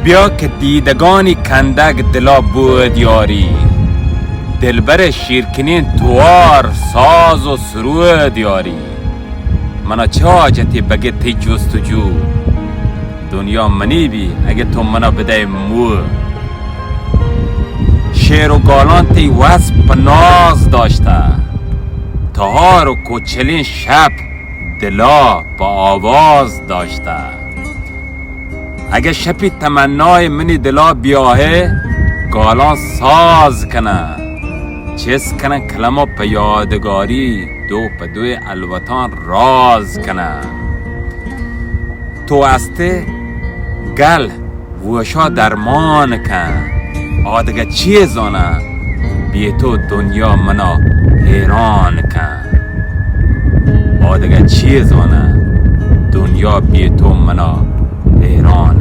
بیا که دیدگانی کندگ دلا بود یاری، دلبر شیرکنین توار ساز و سرود یاری. منا چه حاجتی بگه تی جستجو، دنیا منی بی اگه تو منا بده مو. شیر و گالان تی وصف ناز داشته، تهار و کوچلین شب دلا با آواز داشته. اگه شپی تمنای منی دلا بیاهه، گالان ساز کنه، چیز کنه کلمه پا یادگاری، دو پا دوی الوطان راز کنه. تو استه گل وشا درمان کن، آدگه چیزانه بی تو دنیا منا حیران کن. آدگه چیزانه دنیا بی تو منا حیران